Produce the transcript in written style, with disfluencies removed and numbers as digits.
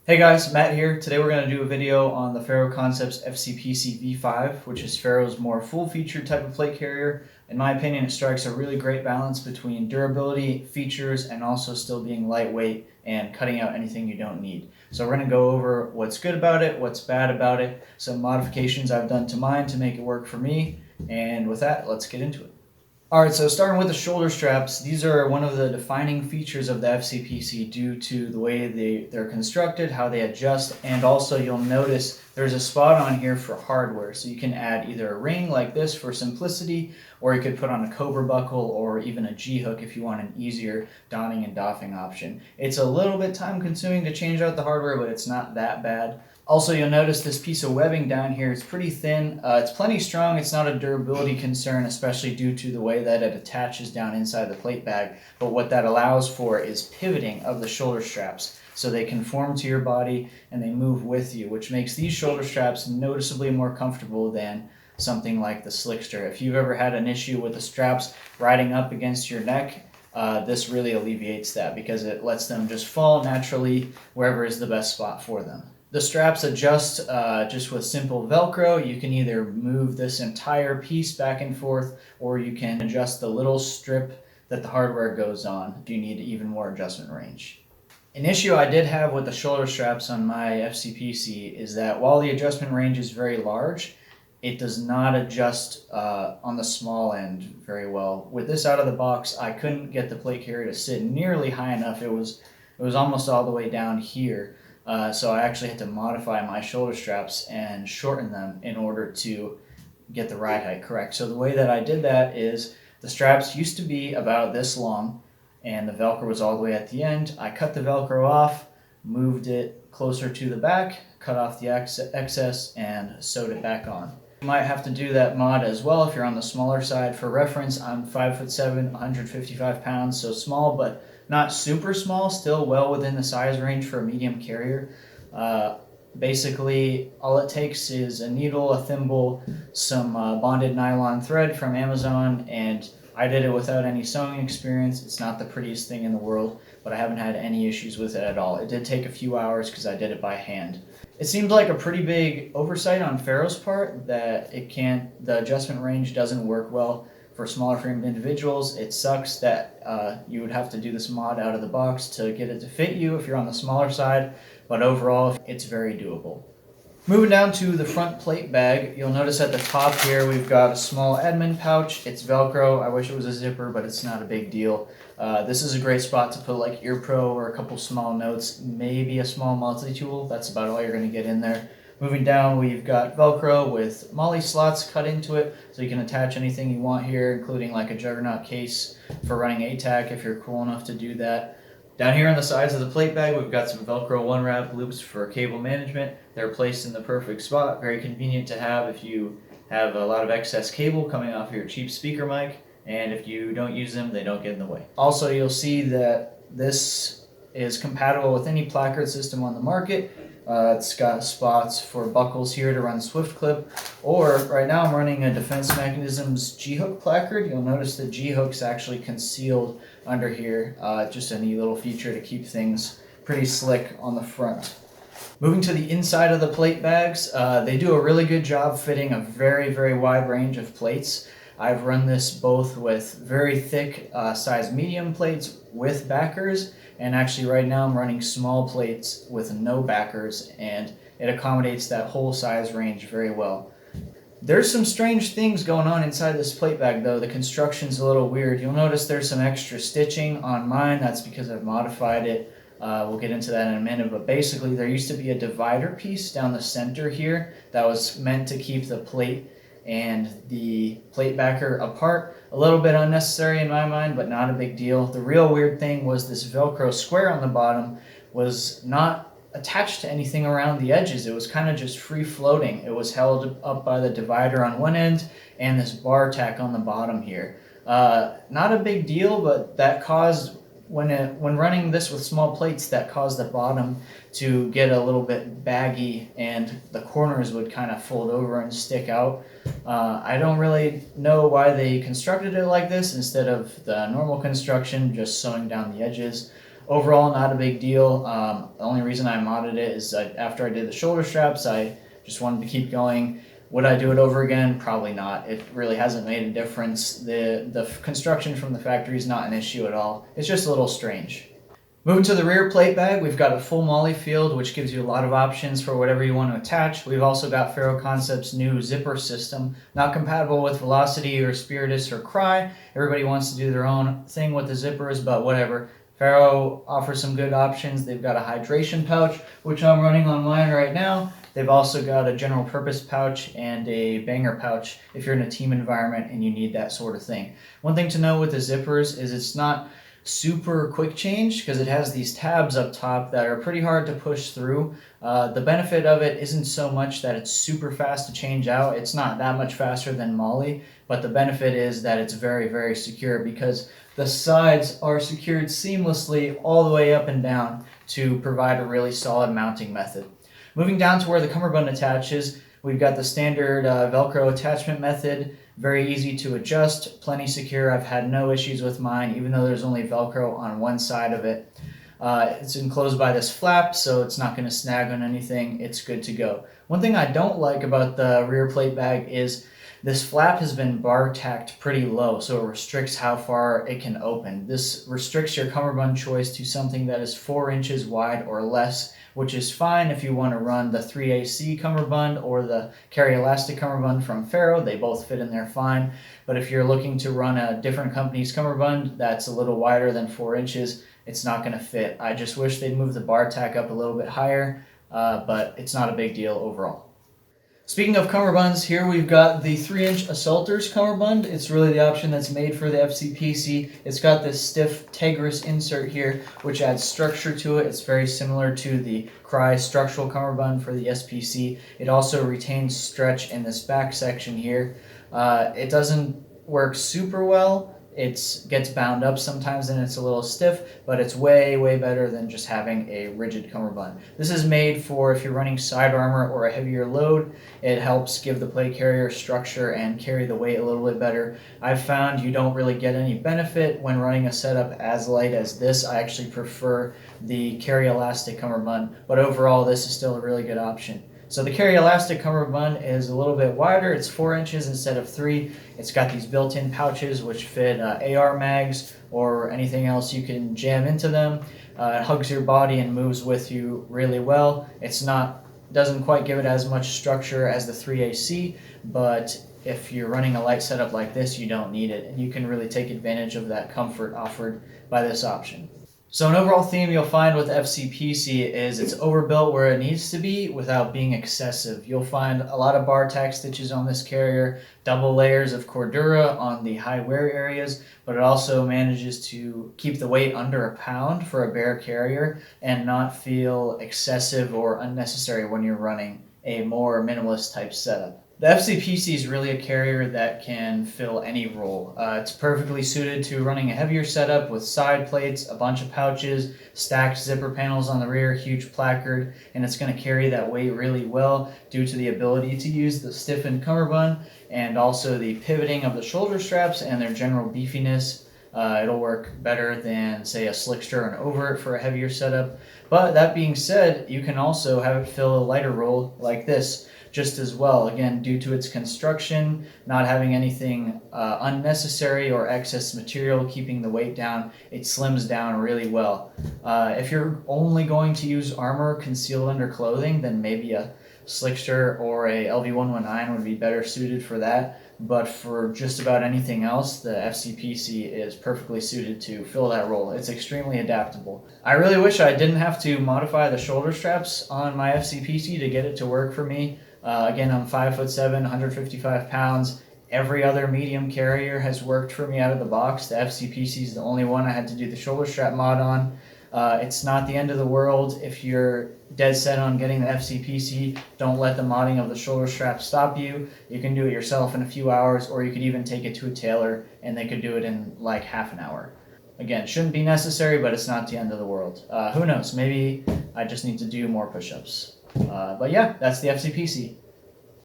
Hey guys, Matt here. Today we're going to do a video on the Ferro Concepts FCPC V5, which is Ferro's more full-featured type of plate carrier. In my opinion, it strikes a really great balance between durability, features, and also still being lightweight and cutting out anything you don't need. So we're going to go over what's good about it, what's bad about it, some modifications I've done to mine to make it work for me, and with that, let's get into it. Alright, so starting with the shoulder straps, these are one of the defining features of the FCPC due to the way they're constructed, how they adjust, and also you'll notice there's a spot on here for hardware. So you can add either a ring like this for simplicity, or you could put on a cobra buckle or even a G-hook if you want an easier donning and doffing option. It's a little bit time consuming to change out the hardware, but it's not that bad. Also, you'll notice this piece of webbing down here is pretty thin. It's plenty strong. It's not a durability concern, especially due to the way that it attaches down inside the plate bag. But what that allows for is pivoting of the shoulder straps. So they conform to your body and they move with you, which makes these shoulder straps noticeably more comfortable than something like the Slickster. If you've ever had an issue with the straps riding up against your neck, this really alleviates that because it lets them just fall naturally wherever is the best spot for them. The straps adjust just with simple Velcro. You can either move this entire piece back and forth, or you can adjust the little strip that the hardware goes on if you need even more adjustment range. An issue I did have with the shoulder straps on my FCPC is that while the adjustment range is very large, it does not adjust on the small end very well. With this out of the box, I couldn't get the plate carrier to sit nearly high enough. It was almost all the way down here. So I actually had to modify my shoulder straps and shorten them in order to get the ride height correct. So the way that I did that is the straps used to be about this long and the Velcro was all the way at the end. I cut the Velcro off, moved it closer to the back, cut off the excess, and sewed it back on. You might have to do that mod as well if you're on the smaller side. For reference, I'm 5'7", 155 pounds, so small, but not super small, still well within the size range for a medium carrier. Basically, all it takes is a needle, a thimble, some bonded nylon thread from Amazon, and I did it without any sewing experience. It's not the prettiest thing in the world, but I haven't had any issues with it at all. It did take a few hours because I did it by hand. It seemed like a pretty big oversight on Ferro's part that the adjustment range doesn't work well for smaller framed individuals. It sucks that you would have to do this mod out of the box to get it to fit you if you're on the smaller side, but overall it's very doable. Moving down to the front plate bag, you'll notice at the top here we've got a small admin pouch. It's Velcro. I wish it was a zipper, but it's not a big deal. This is a great spot to put like ear pro or a couple small notes, maybe a small multi-tool. That's about all you're going to get in there. Moving down, we've got Velcro with MOLLE slots cut into it, so you can attach anything you want here, including like a Juggernaut case for running ATAC if you're cool enough to do that. Down here on the sides of the plate bag, we've got some Velcro one-wrap loops for cable management. They're placed in the perfect spot, very convenient to have if you have a lot of excess cable coming off your cheap speaker mic, and if you don't use them, they don't get in the way. Also, you'll see that this is compatible with any placard system on the market. It's got spots for buckles here to run Swift clip, or right now I'm running a Defense Mechanisms G-hook placard. You'll notice the G-hook's actually concealed under here. Just a neat little feature to keep things pretty slick on the front. Moving to the inside of the plate bags, they do a really good job fitting a very, very wide range of plates. I've run this both with very thick size medium plates with backers, and actually right now I'm running small plates with no backers, and it accommodates that whole size range very well. There's some strange things going on inside this plate bag though. The construction's a little weird. You'll notice there's some extra stitching on mine. That's because I've modified it. We'll get into that in a minute, but basically there used to be a divider piece down the center here that was meant to keep the plate and the plate backer apart. A little bit unnecessary in my mind, but not a big deal. The real weird thing was this Velcro square on the bottom was not attached to anything around the edges. It was kind of just free floating. It was held up by the divider on one end and this bar tack on the bottom here. Not a big deal, but that caused, when running this with small plates, that caused the bottom to get a little bit baggy and the corners would kind of fold over and stick out. I don't really know why they constructed it like this instead of the normal construction, just sewing down the edges. Overall, not a big deal. The only reason I modded it is after I did the shoulder straps, I just wanted to keep going. Would I do it over again? Probably not. It really hasn't made a difference. The construction from the factory is not an issue at all. It's just a little strange. Moving to the rear plate bag, we've got a full MOLLE field, which gives you a lot of options for whatever you want to attach. We've also got Ferro Concept's new zipper system, not compatible with Velocity or Spiritus or Cry. Everybody wants to do their own thing with the zippers, but whatever. Ferro offers some good options. They've got a hydration pouch, which I'm running on mine right now. They've also got a general purpose pouch and a banger pouch if you're in a team environment and you need that sort of thing. One thing to know with the zippers is it's not super quick change because it has these tabs up top that are pretty hard to push through. The benefit of it isn't so much that it's super fast to change out. It's not that much faster than MOLLE, but the benefit is that it's very, very secure because the sides are secured seamlessly all the way up and down to provide a really solid mounting method. Moving down to where the cummerbund attaches, we've got the standard Velcro attachment method. Very easy to adjust, plenty secure. I've had no issues with mine, even though there's only Velcro on one side of it. It's enclosed by this flap, so it's not going to snag on anything. It's good to go. One thing I don't like about the rear plate bag is this flap has been bar tacked pretty low, so it restricts how far it can open. This restricts your cummerbund choice to something that is 4 inches wide or less, which is fine if you want to run the 3AC cummerbund or the carry elastic cummerbund from Ferro. They both fit in there fine. But if you're looking to run a different company's cummerbund that's a little wider than 4 inches, it's not going to fit. I just wish they'd move the bar tack up a little bit higher, but it's not a big deal overall. Speaking of cummerbunds, here we've got the 3-inch Assaulters cummerbund. It's really the option that's made for the FCPC. It's got this stiff Tegris insert here, which adds structure to it. It's very similar to the Cry structural cummerbund for the SPC. It also retains stretch in this back section here. It doesn't work super well. It gets bound up sometimes and it's a little stiff, but it's way, way better than just having a rigid cummerbund. This is made for if you're running side armor or a heavier load. It helps give the plate carrier structure and carry the weight a little bit better. I've found you don't really get any benefit when running a setup as light as this. I actually prefer the carry elastic cummerbund, but overall this is still a really good option. So the carry elastic cummerbund is a little bit wider. It's 4 inches instead of 3. It's got these built-in pouches which fit AR mags or anything else you can jam into them. It hugs your body and moves with you really well. Doesn't quite give it as much structure as the 3AC, but if you're running a light setup like this, you don't need it, and you can really take advantage of that comfort offered by this option. So an overall theme you'll find with FCPC is it's overbuilt where it needs to be without being excessive. You'll find a lot of bar tack stitches on this carrier, double layers of Cordura on the high wear areas, but it also manages to keep the weight under a pound for a bare carrier and not feel excessive or unnecessary when you're running a more minimalist type setup. The FCPC is really a carrier that can fill any role. It's perfectly suited to running a heavier setup with side plates, a bunch of pouches, stacked zipper panels on the rear, huge placard, and it's going to carry that weight really well due to the ability to use the stiffened cummerbund and also the pivoting of the shoulder straps and their general beefiness. It'll work better than, say, a slickster and overt for a heavier setup. But that being said, you can also have it fill a lighter role like this just as well, again, due to its construction, not having anything unnecessary or excess material keeping the weight down. It slims down really well. If you're only going to use armor concealed under clothing, then maybe a slickster or a LV119 would be better suited for that. But for just about anything else, the FCPC is perfectly suited to fill that role. It's extremely adaptable. I really wish I didn't have to modify the shoulder straps on my FCPC to get it to work for me. Again, I'm 5'7", 155 pounds. Every other medium carrier has worked for me out of the box. The FCPC is the only one I had to do the shoulder strap mod on. It's not the end of the world. If you're dead set on getting the FCPC, don't let the modding of the shoulder strap stop you. You can do it yourself in a few hours, or you could even take it to a tailor and they could do it in like half an hour. Again, shouldn't be necessary, but it's not the end of the world. Who knows? Maybe I just need to do more push-ups. But yeah, that's the FCPC.